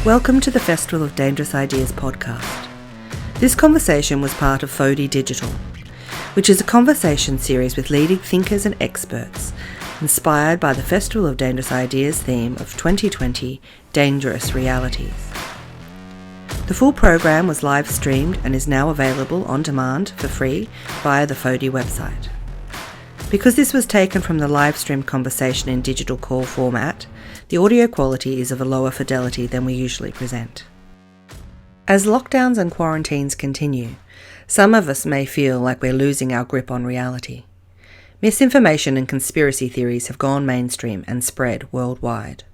Welcome to the Festival of Dangerous Ideas podcast. This conversation was part of FODI Digital, which is a conversation series with leading thinkers and experts, inspired by the Festival of Dangerous Ideas theme of 2020, Dangerous Realities. The full program was live streamed and is now available on demand for free via the FODI website. Because this was taken from the live streamed conversation in digital call format, the audio quality is of a lower fidelity than we usually present. As lockdowns and quarantines continue, some of us may feel like we're losing our grip on reality. Misinformation and conspiracy theories have gone mainstream and spread worldwide.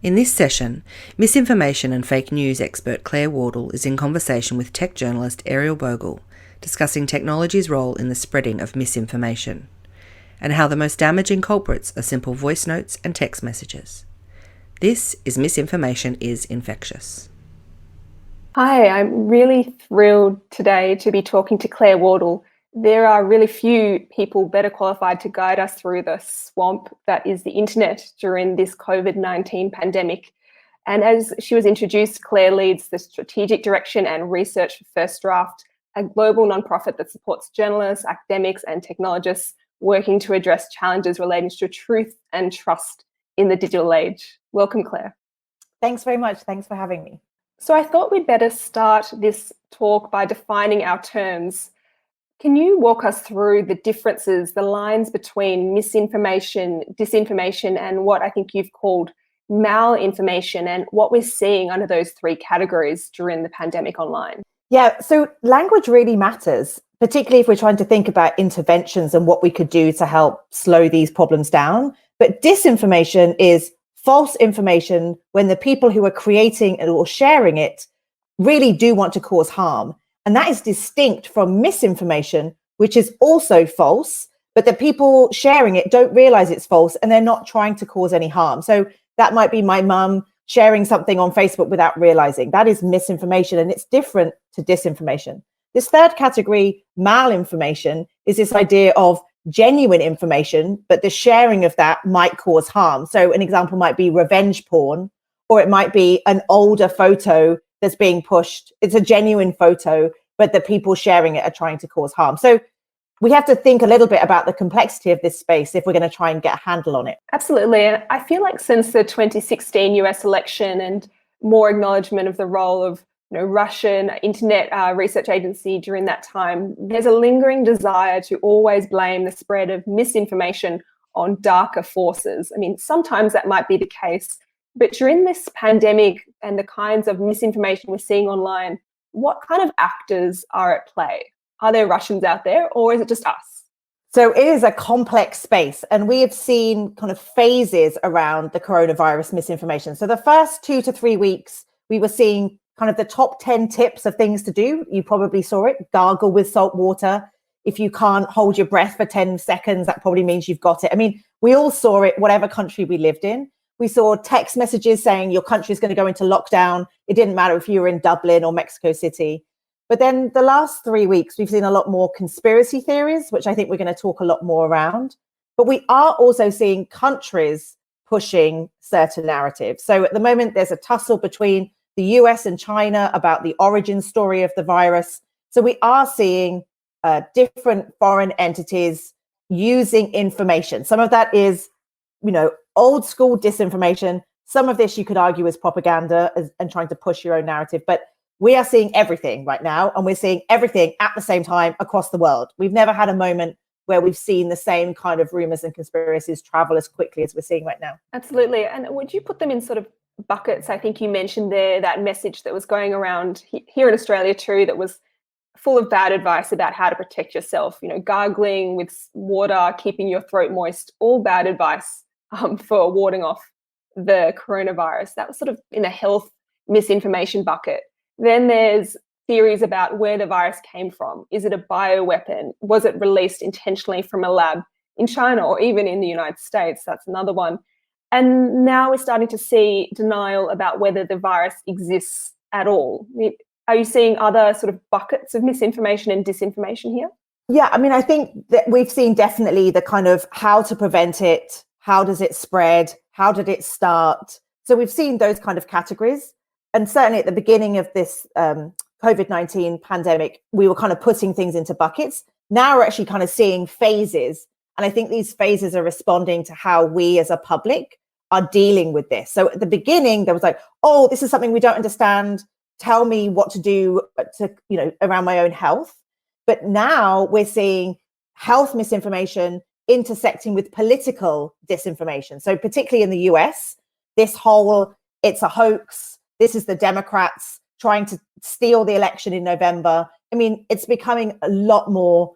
In this session, misinformation and fake news expert Claire Wardle is in conversation with tech journalist Ariel Bogle, discussing technology's role in the spreading of misinformation, and how the most damaging culprits are simple voice notes and text messages. This is Misinformation is Infectious. Hi, I'm really thrilled today to be talking to Claire Wardle. There are really few people better qualified to guide us through the swamp that is the internet during this COVID-19 pandemic. And as she was introduced, Claire leads the strategic direction and research for First Draft, a global nonprofit that supports journalists, academics, and technologists working to address challenges relating to truth and trust in the digital age. Welcome, Claire. Thanks very much. Thanks for having me. So I thought we'd better start this talk by defining our terms. Can you walk us through the differences, the lines between misinformation, disinformation, and what I think you've called malinformation, and what we're seeing under those three categories during the pandemic online? Yeah, so language really matters, particularly if we're trying to think about interventions and what we could do to help slow these problems down. But disinformation is false information when the people who are creating it or sharing it really do want to cause harm. And that is distinct from misinformation, which is also false, but the people sharing it don't realize it's false and they're not trying to cause any harm. So that might be my mum sharing something on Facebook without realizing. That is misinformation, and it's different to disinformation. This third category, malinformation, is this idea of genuine information, but the sharing of that might cause harm. So an example might be revenge porn, or it might be an older photo that's being pushed. It's a genuine photo, but the people sharing it are trying to cause harm. So we have to think a little bit about the complexity of this space if we're going to try and get a handle on it. Absolutely. And I feel like since the 2016 US election and more acknowledgement of the role of Russian internet research agency during that time, there's a lingering desire to always blame the spread of misinformation on darker forces. I mean, sometimes that might be the case, but during this pandemic and the kinds of misinformation we're seeing online, what kind of actors are at play? Are there Russians out there, or is it just us? So it is a complex space, and we have seen kind of phases around the coronavirus misinformation. So the first 2 to 3 weeks, we were seeing kind of the top 10 tips of things to do. You probably saw it. Gargle with salt water. If you can't hold your breath for 10 seconds, that probably means you've got it. I mean, we all saw it, whatever country we lived in. We saw text messages saying your country is going to go into lockdown. It didn't matter if you were in Dublin or Mexico City. But then the last 3 weeks, we've seen a lot more conspiracy theories, which I think we're going to talk a lot more around. But we are also seeing countries pushing certain narratives. So at the moment, there's a tussle between the US and China about the origin story of the virus. So we are seeing different foreign entities using information. Some of that is, old school disinformation. Some of this you could argue is propaganda and trying to push your own narrative. But we are seeing everything right now, and we're seeing everything at the same time across the world. We've never had a moment where we've seen the same kind of rumors and conspiracies travel as quickly as we're seeing right now. Absolutely. And would you put them in sort of buckets? I think you mentioned there that message that was going around here in Australia too, that was full of bad advice about how to protect yourself, gargling with water, keeping your throat moist, all bad advice for warding off the coronavirus. That was sort of in a health misinformation bucket. Then there's theories about where the virus came from. Is it a bioweapon? Was it released intentionally from a lab in China or even in the United States? That's another one. And now we're starting to see denial about whether the virus exists at all. Are you seeing other sort of buckets of misinformation and disinformation here? Yeah, I mean, I think that we've seen definitely the kind of how to prevent it, how does it spread, how did it start? So we've seen those kind of categories. and certainly at the beginning of this COVID-19 pandemic, we were kind of putting things into buckets. Now we're actually kind of seeing phases. And I think these phases are responding to how we as a public are dealing with this. So at the beginning, there was like, oh, this is something we don't understand. Tell me what to do to, around my own health. But now we're seeing health misinformation intersecting with political disinformation. So particularly in the US, this whole, it's a hoax. This is the Democrats trying to steal the election in November. I mean, it's becoming a lot more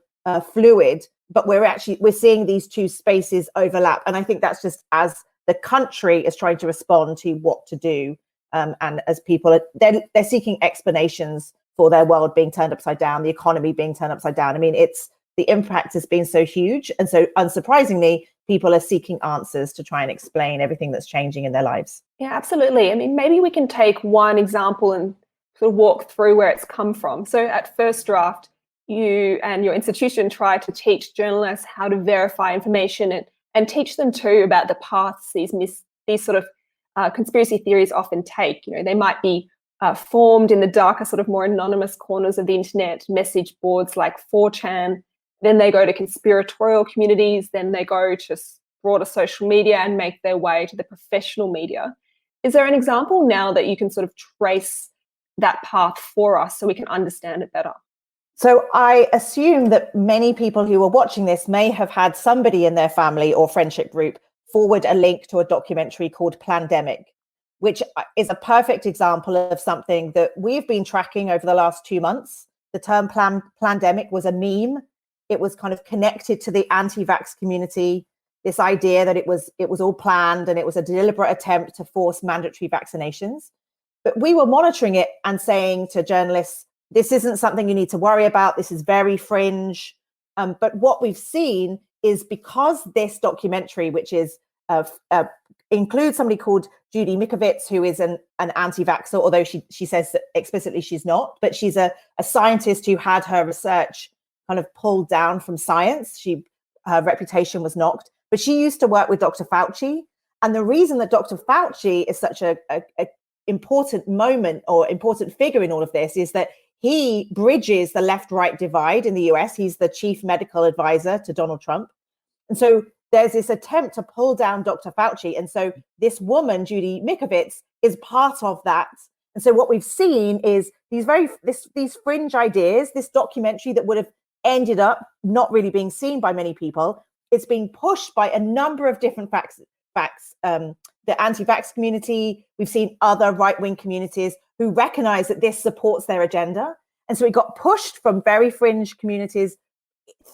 fluid, but we're seeing these two spaces overlap. And I think that's just as the country is trying to respond to what to do. And as people, they're seeking explanations for their world being turned upside down, the economy being turned upside down. I mean, the impact has been so huge. And so unsurprisingly, people are seeking answers to try and explain everything that's changing in their lives. Yeah, absolutely. I mean, maybe we can take one example and sort of walk through where it's come from. So at First Draft, you and your institution try to teach journalists how to verify information and teach them too about the paths these sort of conspiracy theories often take. They might be formed in the darker, sort of more anonymous corners of the internet, message boards like 4chan. Then they go to conspiratorial communities. Then they go to broader social media and make their way to the professional media. Is there an example now that you can sort of trace that path for us so we can understand it better? So I assume that many people who are watching this may have had somebody in their family or friendship group forward a link to a documentary called Plandemic, which is a perfect example of something that we've been tracking over the last 2 months. The term Plandemic was a meme. It was kind of connected to the anti-vax community, this idea that it was all planned and it was a deliberate attempt to force mandatory vaccinations. But we were monitoring it and saying to journalists, this isn't something you need to worry about. This is very fringe. But what we've seen is because this documentary, which is includes somebody called Judy Mikovits, who is an anti-vaxxer, although she says that explicitly she's not, but she's a scientist who had her research kind of pulled down from science. Her reputation was knocked, but she used to work with Dr. Fauci. And the reason that Dr. Fauci is such a important moment or important figure in all of this is that he bridges the left-right divide in the US. He's the chief medical advisor to Donald Trump. And so there's this attempt to pull down Dr. Fauci. And so this woman, Judy Mikovits, is part of that. And so what we've seen is these fringe ideas, this documentary that would have ended up not really being seen by many people. It's being pushed by a number of different the anti-vax community. We've seen other right-wing communities who recognize that this supports their agenda. And so it got pushed from very fringe communities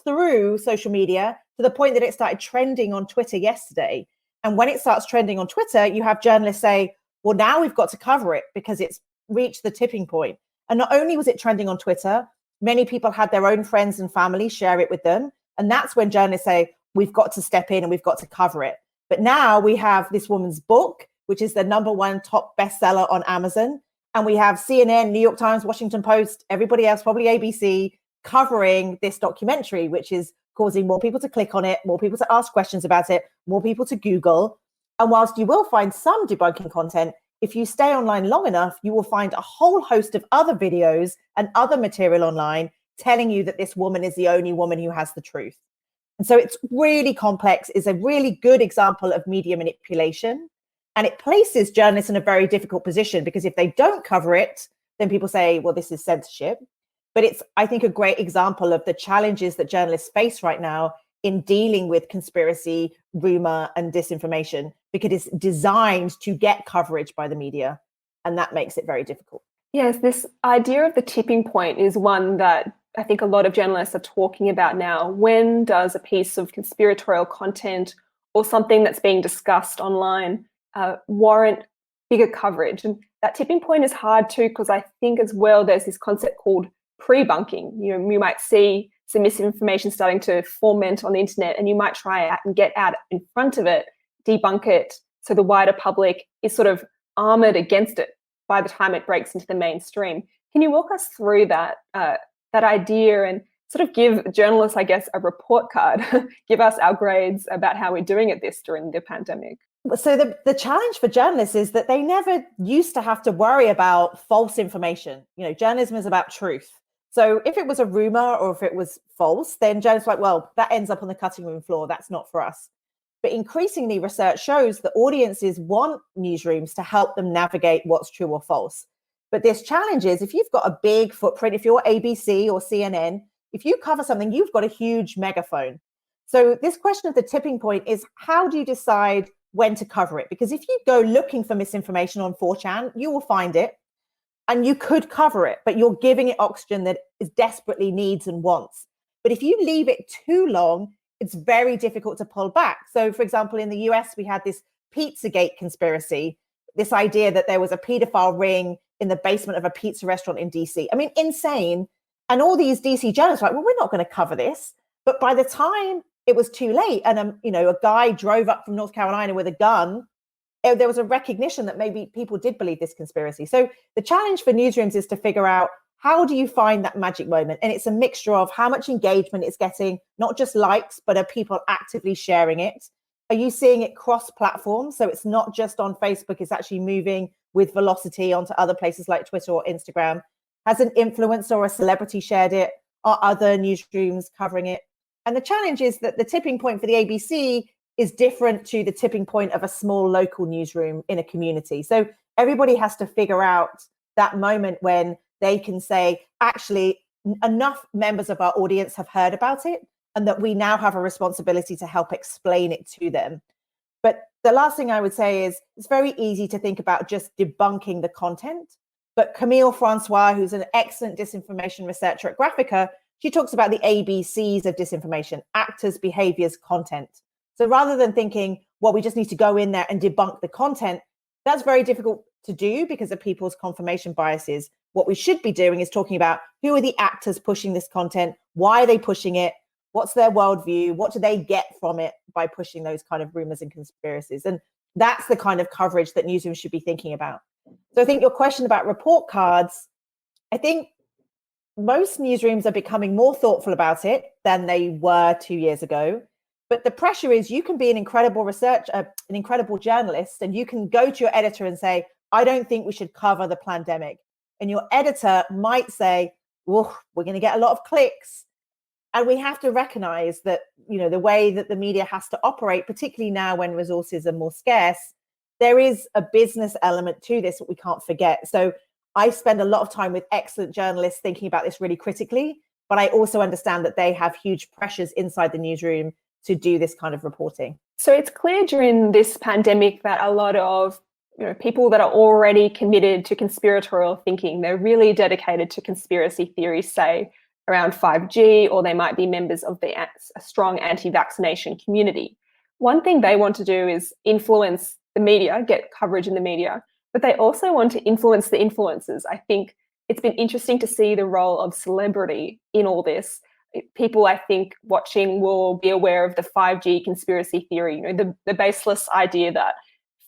through social media to the point that it started trending on Twitter yesterday. And when it starts trending on Twitter, you have journalists say, well, now we've got to cover it because it's reached the tipping point. And not only was it trending on Twitter, many people had their own friends and family share it with them. And that's when journalists say, we've got to step in and we've got to cover it. But now we have this woman's book, which is the #1 top bestseller on Amazon. And we have CNN, New York Times, Washington Post, everybody else, probably ABC, covering this documentary, which is causing more people to click on it, more people to ask questions about it, more people to Google. And whilst you will find some debunking content, if you stay online long enough, you will find a whole host of other videos and other material online telling you that this woman is the only woman who has the truth. And so it's really complex. It's a really good example of media manipulation. And it places journalists in a very difficult position because if they don't cover it, then people say, well, this is censorship. But it's, I think, a great example of the challenges that journalists face right now in dealing with conspiracy, rumor, and disinformation, because it's designed to get coverage by the media. And that makes it very difficult. Yes, this idea of the tipping point is one that I think a lot of journalists are talking about now. When does a piece of conspiratorial content or something that's being discussed online warrant bigger coverage? And that tipping point is hard too, because I think as well there's this concept called pre-bunking. You might see some misinformation starting to foment on the internet, and you might try out and get out in front of it, debunk it, so the wider public is sort of armored against it by the time it breaks into the mainstream. Can you walk us through that idea and sort of give journalists, I guess, a report card, give us our grades about how we're doing at this during the pandemic. So the challenge for journalists is that they never used to have to worry about false information. You know, journalism is about truth. So if it was a rumor or if it was false, then journalists are like, well, that ends up on the cutting room floor. That's not for us. But increasingly, research shows that audiences want newsrooms to help them navigate what's true or false. But this challenge is, if you've got a big footprint, if you're ABC or CNN, if you cover something, you've got a huge megaphone. So this question of the tipping point is, how do you decide when to cover it? Because if you go looking for misinformation on 4chan, you will find it and you could cover it, but you're giving it oxygen that it desperately needs and wants. But if you leave it too long, it's very difficult to pull back. So for example, in the US, we had this Pizzagate conspiracy, this idea that there was a pedophile ring in the basement of a pizza restaurant in DC. I mean, insane. And all these DC journalists were like, well, we're not going to cover this. But by the time it was too late, and a guy drove up from North Carolina with a gun, there was a recognition that maybe people did believe this conspiracy. So the challenge for newsrooms is to figure out, how do you find that magic moment? And it's a mixture of how much engagement it's getting, not just likes, but are people actively sharing it? Are you seeing it cross-platform? So it's not just on Facebook, it's actually moving with velocity onto other places like Twitter or Instagram. Has an influencer or a celebrity shared it? Are other newsrooms covering it? And the challenge is that the tipping point for the ABC is different to the tipping point of a small local newsroom in a community. So everybody has to figure out that moment when they can say, actually, enough members of our audience have heard about it, and that we now have a responsibility to help explain it to them. But the last thing I would say is, it's very easy to think about just debunking the content. But Camille Francois, who's an excellent disinformation researcher at Graphica, she talks about the ABCs of disinformation: actors, behaviors, content. So rather than thinking, well, we just need to go in there and debunk the content, that's very difficult to do because of people's confirmation biases. What we should be doing is talking about, who are the actors pushing this content? Why are they pushing it? What's their worldview? What do they get from it by pushing those kind of rumors and conspiracies? And that's the kind of coverage that newsrooms should be thinking about. So I think your question about report cards, I think most newsrooms are becoming more thoughtful about it than they were 2 years ago. But the pressure is, you can be an incredible researcher, an incredible journalist, and you can go to your editor and say, I don't think we should cover the pandemic. And your editor might say, well, we're going to get a lot of clicks. And we have to recognize that, the way that the media has to operate, particularly now when resources are more scarce, there is a business element to this that we can't forget. So I spend a lot of time with excellent journalists thinking about this really critically, but I also understand that they have huge pressures inside the newsroom to do this kind of reporting. So it's clear during this pandemic that a lot of people that are already committed to conspiratorial thinking, they're really dedicated to conspiracy theories, say around 5G, or they might be members of a strong anti-vaccination community. One thing they want to do is influence the media, get coverage in the media, but they also want to influence the influencers. I think it's been interesting to see the role of celebrity in all this. People, I think, watching will be aware of the 5G conspiracy theory, the baseless idea that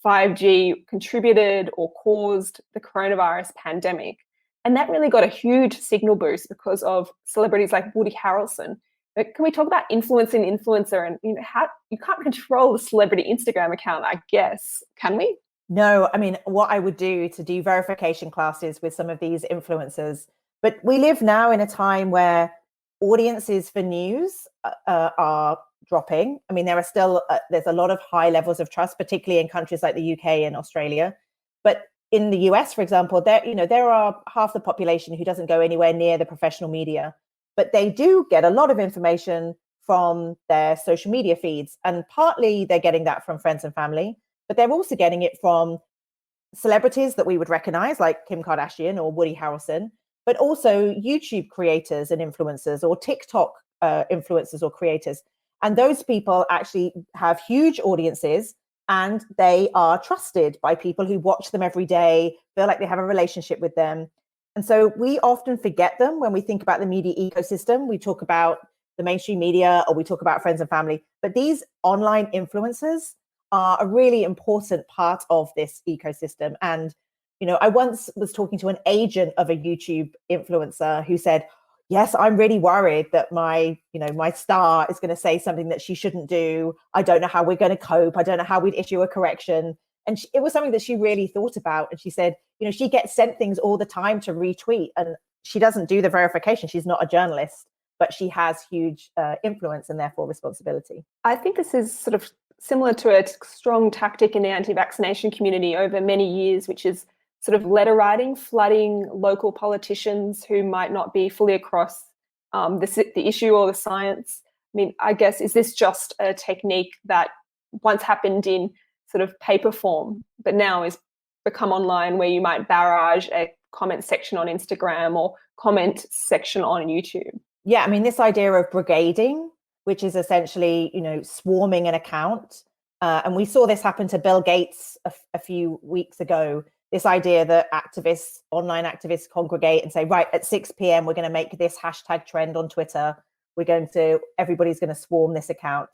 5G contributed or caused the coronavirus pandemic. And that really got a huge signal boost because of celebrities like Woody Harrelson. But can we talk about influencing the influencer, and how you can't control the celebrity Instagram account, I guess, can we? No, I mean, what I would do to do verification classes with some of these influencers, but we live now in a time where audiences for news are dropping. I mean, there are still, there's a lot of high levels of trust, particularly in countries like the UK and Australia. But in the US, for example, there are half the population who doesn't go anywhere near the professional media, but they do get a lot of information from their social media feeds. And partly they're getting that from friends and family, but they're also getting it from celebrities that we would recognize, like Kim Kardashian or Woody Harrelson, but also YouTube creators and influencers, or TikTok influencers or creators. And those people actually have huge audiences, and they are trusted by people who watch them every day, feel like they have a relationship with them. And so we often forget them when we think about the media ecosystem. We talk about the mainstream media, or we talk about friends and family, but these online influencers are a really important part of this ecosystem. And I once was talking to an agent of a YouTube influencer who said, yes, I'm really worried that my star is going to say something that she shouldn't do. I don't know how we're going to cope. I don't know how we'd issue a correction. And it was something that she really thought about. And she said, she gets sent things all the time to retweet, and she doesn't do the verification. She's not a journalist, but she has huge influence and therefore responsibility. I think this is sort of similar to a strong tactic in the anti-vaccination community over many years, which is sort of letter writing, flooding local politicians who might not be fully across the issue or the science. I mean, I guess, is this just a technique that once happened in sort of paper form, but now is become online, where you might barrage a comment section on Instagram or comment section on YouTube? Yeah, I mean, this idea of brigading, which is essentially, swarming an account. And we saw this happen to Bill Gates a few weeks ago. This idea that online activists congregate and say, right, at 6 p.m., we're going to make this hashtag trend on Twitter. Everybody's going to swarm this account.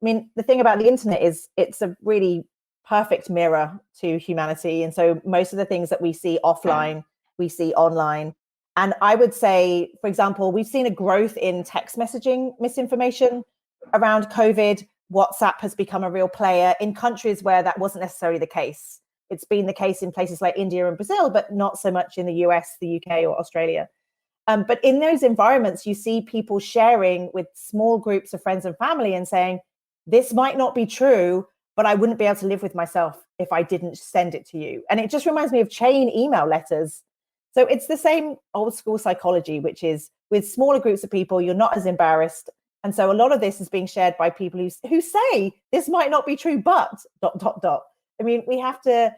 I mean, the thing about the internet is it's a really perfect mirror to humanity. And so most of the things that we see offline, we see online. And I would say, for example, we've seen a growth in text messaging misinformation around COVID. WhatsApp has become a real player in countries where that wasn't necessarily the case. It's been the case in places like India and Brazil, but not so much in the US, the UK, or Australia. But in those environments, you see people sharing with small groups of friends and family and saying, this might not be true, but I wouldn't be able to live with myself if I didn't send it to you. And it just reminds me of chain email letters. So it's the same old school psychology, which is with smaller groups of people, you're not as embarrassed. And so a lot of this is being shared by people who say this might not be true, but ... I mean, we have to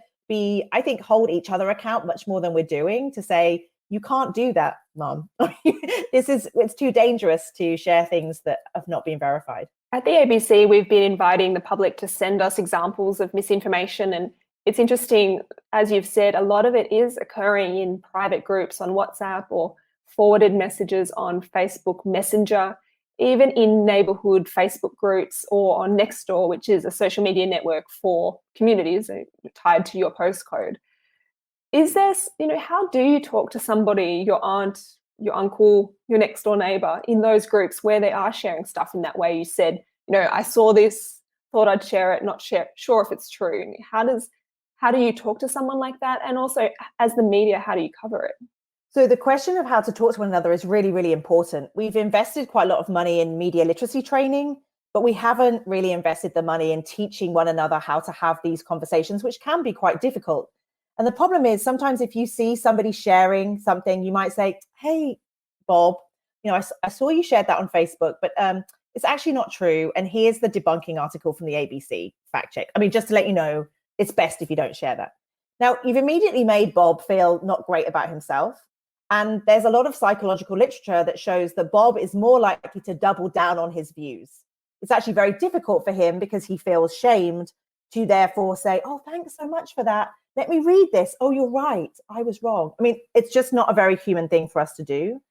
hold each other account much more than we're doing to say, you can't do that, Mom. It's too dangerous to share things that have not been verified. At the ABC, we've been inviting the public to send us examples of misinformation. And it's interesting, as you've said, a lot of it is occurring in private groups on WhatsApp or forwarded messages on Facebook Messenger, even in neighborhood Facebook groups or on Nextdoor, which is a social media network for communities tied to your postcode. Is there, how do you talk to somebody, your aunt, your uncle, your next door neighbor, in those groups where they are sharing stuff in that way? You said, I saw this, thought I'd share it, not sure if it's true. How do you talk to someone like that? And also, as the media, how do you cover it? So the question of how to talk to one another is really, really important. We've invested quite a lot of money in media literacy training, but we haven't really invested the money in teaching one another how to have these conversations, which can be quite difficult. And the problem is sometimes if you see somebody sharing something, you might say, hey, Bob, I saw you shared that on Facebook, but it's actually not true. And here's the debunking article from the ABC, fact check. I mean, just to let you know, it's best if you don't share that. Now, you've immediately made Bob feel not great about himself. And there's a lot of psychological literature that shows that Bob is more likely to double down on his views. It's actually very difficult for him because he feels shamed to therefore say, oh, thanks so much for that. Let me read this. Oh, you're right. I was wrong. I mean, it's just not a very human thing for us to do.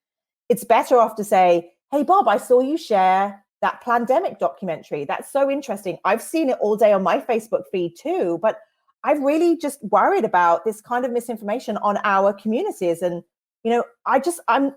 It's better off to say, hey, Bob, I saw you share that pandemic documentary. That's so interesting. I've seen it all day on my Facebook feed too, but I've really just worried about this kind of misinformation on our communities. And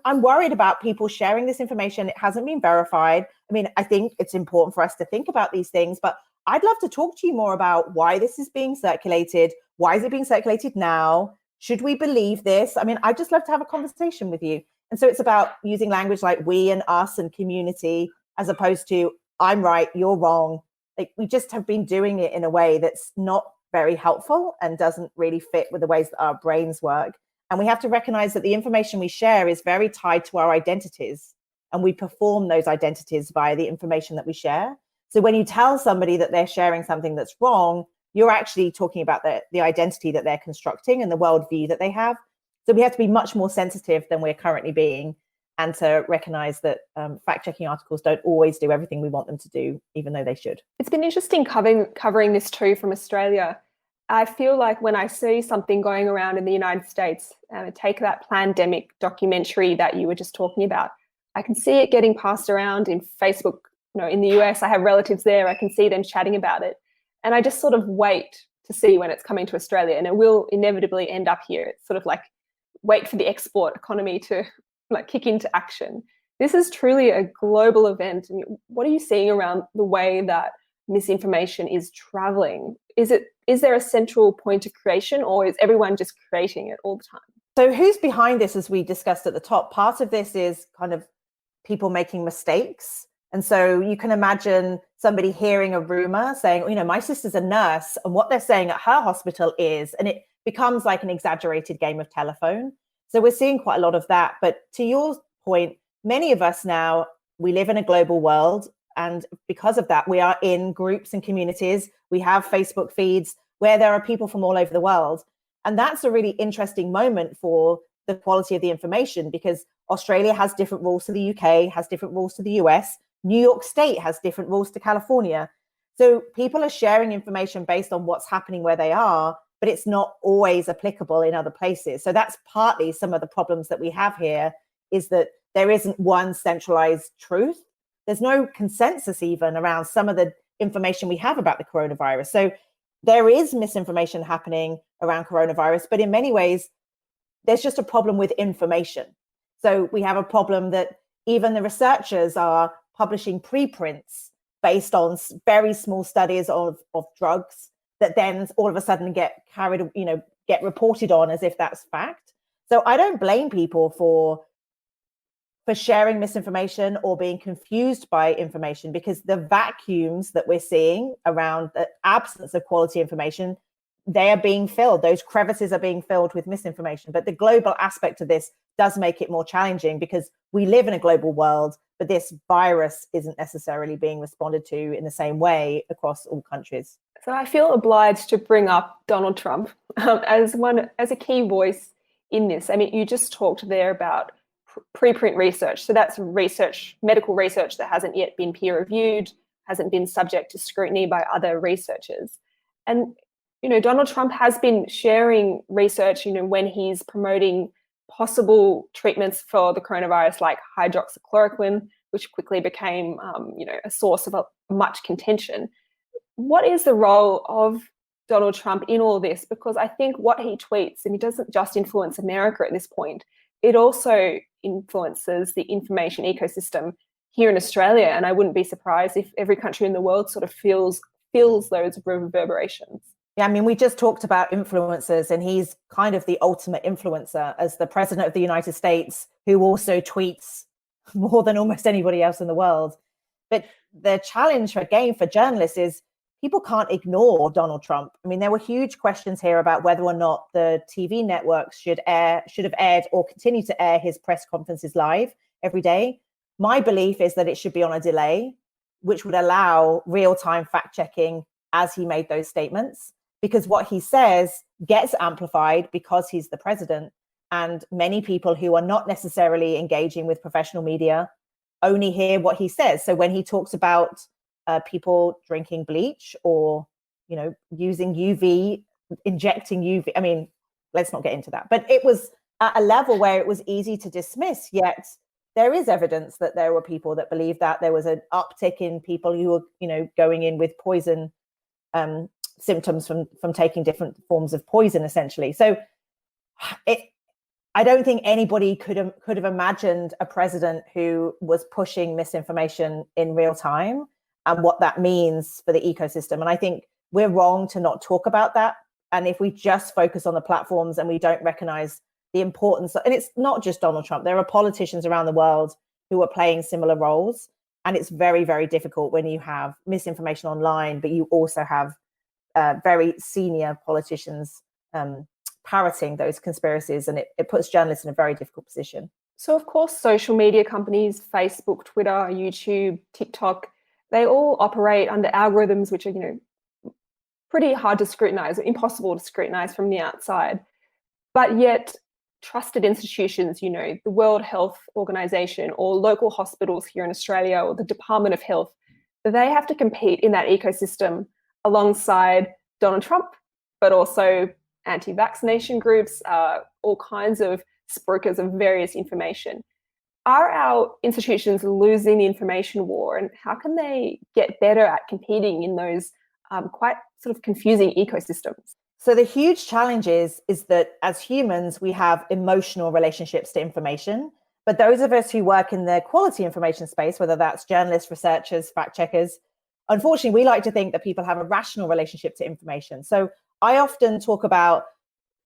I'm worried about people sharing this information. It hasn't been verified. I mean, I think it's important for us to think about these things, but I'd love to talk to you more about why this is being circulated. Why is it being circulated now? Should we believe this? I mean, I'd just love to have a conversation with you. And so it's about using language like we and us and community, as opposed to I'm right, you're wrong. Like, we just have been doing it in a way that's not very helpful and doesn't really fit with the ways that our brains work. And we have to recognize that the information we share is very tied to our identities, and we perform those identities via the information that we share. So when you tell somebody that they're sharing something that's wrong, you're actually talking about the identity that they're constructing and the worldview that they have. So we have to be much more sensitive than we're currently being, and to recognize that fact-checking articles don't always do everything we want them to do, even though they should. It's been interesting covering this too from Australia. I feel like when I see something going around in the United States, take that pandemic documentary that you were just talking about, I can see it getting passed around in Facebook. In the US, I have relatives there. I can see them chatting about it. And I just sort of wait to see when it's coming to Australia, and it will inevitably end up here. It's sort of like wait for the export economy to like kick into action. This is truly a global event. I mean, what are you seeing around the way that misinformation is traveling? Is there a central point of creation, or is everyone just creating it all the time? So who's behind this, as we discussed at the top? Part of this is kind of people making mistakes. And so you can imagine somebody hearing a rumor saying, you know, my sister's a nurse, and what they're saying at her hospital is, and it becomes like an exaggerated game of telephone. So we're seeing quite a lot of that. But to your point, many of us now, we live in a global world. And because of that, we are in groups and communities. We have Facebook feeds where there are people from all over the world. And that's a really interesting moment for the quality of the information, because Australia has different rules to the UK, has different rules to the US. New York State has different rules to California. So people are sharing information based on what's happening where they are, but it's not always applicable in other places. So that's partly some of the problems that we have here, is that there isn't one centralized truth. There's no consensus even around some of the information we have about the coronavirus. So there is misinformation happening around coronavirus, but in many ways, there's just a problem with information. So we have a problem that even the researchers are publishing preprints based on very small studies of drugs that then all of a sudden get reported on as if that's fact. So I don't blame people for sharing misinformation or being confused by information, because the vacuums that we're seeing around the absence of quality information, they are being filled. Those crevices are being filled with misinformation. But the global aspect of this does make it more challenging, because we live in a global world, but this virus isn't necessarily being responded to in the same way across all countries. So I feel obliged to bring up Donald Trump as a key voice in this. I mean, you just talked there about preprint research. So that's research, medical research that hasn't yet been peer reviewed, hasn't been subject to scrutiny by other researchers. And, you know, Donald Trump has been sharing research, you know, when he's promoting possible treatments for the coronavirus, like hydroxychloroquine, which quickly became, a source of much contention. What is the role of Donald Trump in all this? Because I think what he tweets, and he doesn't just influence America at this point, it also influences the information ecosystem here in Australia. And I wouldn't be surprised if every country in the world sort of feels those reverberations. Yeah, I mean, we just talked about influencers, and he's kind of the ultimate influencer as the president of the United States, who also tweets more than almost anybody else in the world. But the challenge, again, for journalists is people can't ignore Donald Trump. I mean, there were huge questions here about whether or not the TV networks should have aired or continue to air his press conferences live every day. My belief is that it should be on a delay, which would allow real-time fact-checking as he made those statements, because what he says gets amplified because he's the president. And many people who are not necessarily engaging with professional media only hear what he says. So when he talks about people drinking bleach or, you know, using injecting UV, I mean, let's not get into that. But it was at a level where it was easy to dismiss, yet there is evidence that there were people that believed that. There was an uptick in people who were, you know, going in with poison symptoms from taking different forms of poison, essentially. So I don't think anybody could have imagined a president who was pushing misinformation in real time and what that means for the ecosystem. And I think we're wrong to not talk about that. And if we just focus on the platforms and we don't recognize the importance, and it's not just Donald Trump, there are politicians around the world who are playing similar roles. And it's very, very difficult when you have misinformation online, but you also have very senior politicians parroting those conspiracies, and it puts journalists in a very difficult position. So, of course, social media companies, Facebook, Twitter, YouTube, TikTok, they all operate under algorithms which are, you know, pretty hard to scrutinize, or impossible to scrutinize from the outside. But yet, trusted institutions, you know, the World Health Organization or local hospitals here in Australia or the Department of Health, they have to compete in that ecosystem alongside Donald Trump, but also anti-vaccination groups, all kinds of spruikers of various information. Are our institutions losing the information war, and how can they get better at competing in those quite sort of confusing ecosystems? So the huge challenge is that as humans, we have emotional relationships to information. But those of us who work in the quality information space, whether that's journalists, researchers, fact checkers, unfortunately, we like to think that people have a rational relationship to information. So I often talk about,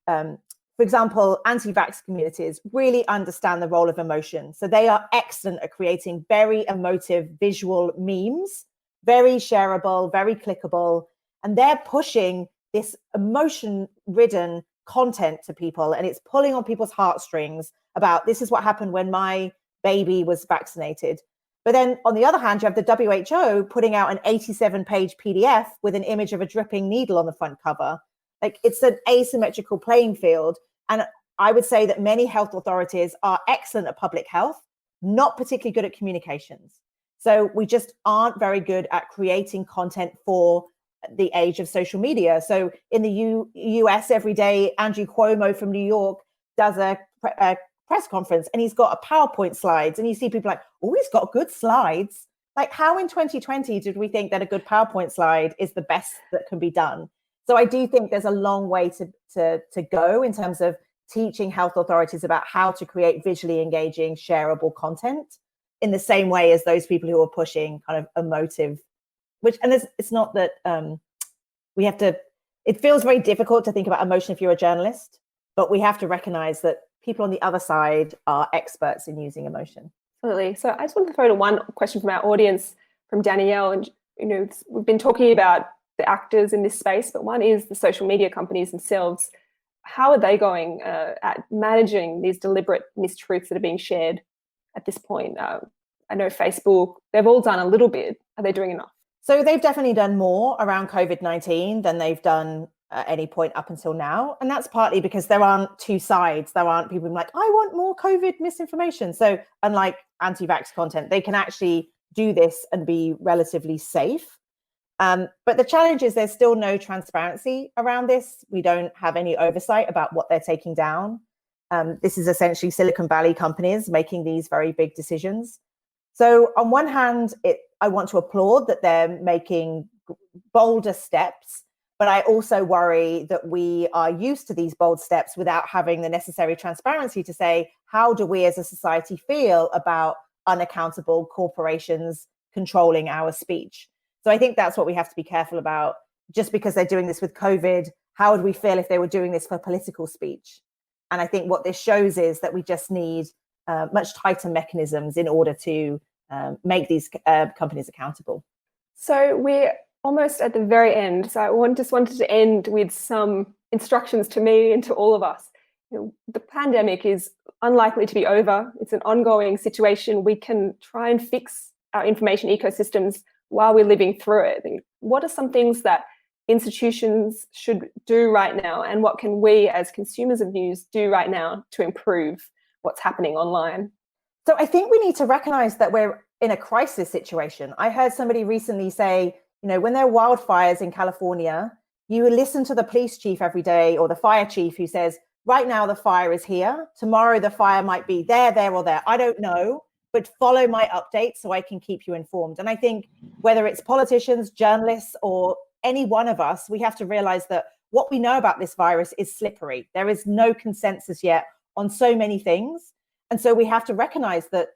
for example, anti-vax communities really understand the role of emotion. So they are excellent at creating very emotive visual memes, very shareable, very clickable, and they're pushing this emotion-ridden content to people, and it's pulling on people's heartstrings about this is what happened when my baby was vaccinated. But then on the other hand, you have the WHO putting out an 87-page PDF with an image of a dripping needle on the front cover. Like, it's an asymmetrical playing field. And I would say that many health authorities are excellent at public health, not particularly good at communications. So we just aren't very good at creating content for the age of social media. So in the US every day, Andrew Cuomo from New York does a press conference, and he's got a PowerPoint slides, and you see people like, oh, he's got good slides. Like, how in 2020 did we think that a good PowerPoint slide is the best that can be done? So I do think there's a long way to go in terms of teaching health authorities about how to create visually engaging, shareable content in the same way as those people who are pushing kind of emotive, it's not that we have to, it feels very difficult to think about emotion if you're a journalist, but we have to recognize that people on the other side are experts in using emotion. Absolutely. So I just wanted to throw to one question from our audience, from Danielle. And, we've been talking about the actors in this space, but one is the social media companies themselves. How are they going at managing these deliberate mistruths that are being shared at this point? I know Facebook, they've all done a little bit. Are they doing enough? So they've definitely done more around COVID-19 than they've done at any point up until now. And that's partly because there aren't two sides. There aren't people like, I want more COVID misinformation. So unlike anti-vax content, they can actually do this and be relatively safe. But the challenge is there's still no transparency around this. We don't have any oversight about what they're taking down. This is essentially Silicon Valley companies making these very big decisions. So on one hand, I want to applaud that they're making bolder steps, but I also worry that we are used to these bold steps without having the necessary transparency to say, how do we as a society feel about unaccountable corporations controlling our speech? So I think that's what we have to be careful about. Just because they're doing this with COVID, how would we feel if they were doing this for political speech? And I think what this shows is that we just need much tighter mechanisms in order to make these companies accountable. So we're almost at the very end. So I just wanted to end with some instructions to me and to all of us. The pandemic is unlikely to be over. It's an ongoing situation. We can try and fix our information ecosystems while we're living through it. And what are some things that institutions should do right now? And what can we as consumers of news do right now to improve what's happening online? So I think we need to recognize that we're in a crisis situation. I heard somebody recently say, when there are wildfires in California, you listen to the police chief every day or the fire chief who says, right now the fire is here. Tomorrow the fire might be there, or there. I don't know, but follow my updates so I can keep you informed. And I think whether it's politicians, journalists, or any one of us, we have to realize that what we know about this virus is slippery. There is no consensus yet on so many things. And so we have to recognize that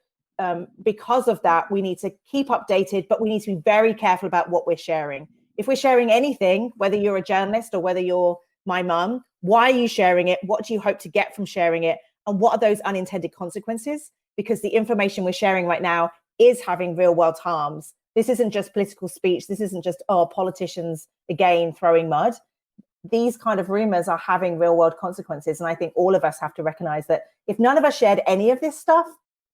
because of that, we need to keep updated, but we need to be very careful about what we're sharing. If we're sharing anything, whether you're a journalist or whether you're my mum, why are you sharing it? What do you hope to get from sharing it? And what are those unintended consequences? Because the information we're sharing right now is having real world harms. This isn't just political speech. This isn't just, politicians again throwing mud. These kind of rumors are having real world consequences. And I think all of us have to recognize that if none of us shared any of this stuff,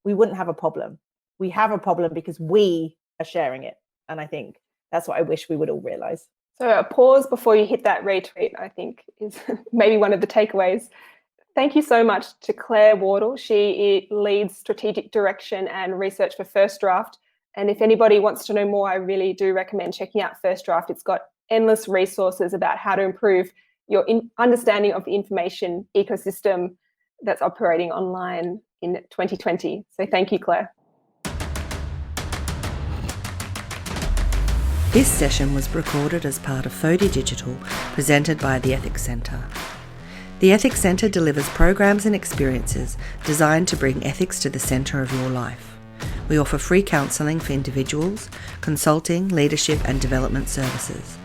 we wouldn't have a problem. We have a problem because we are sharing it. And I think that's what I wish we would all realize. So a pause before you hit that retweet, I think, is maybe one of the takeaways. Thank you so much to Claire Wardle. She leads strategic direction and research for First Draft. And if anybody wants to know more, I really do recommend checking out First Draft. It's got endless resources about how to improve your understanding of the information ecosystem that's operating online in 2020. So thank you, Claire. This session was recorded as part of FODI Digital, presented by the Ethics Centre. The Ethics Centre delivers programs and experiences designed to bring ethics to the centre of your life. We offer free counselling for individuals, consulting, leadership and development services.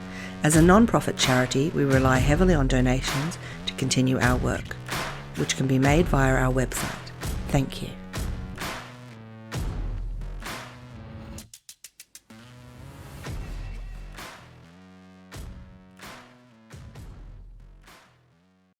As a non-profit charity, we rely heavily on donations to continue our work, which can be made via our website. Thank you.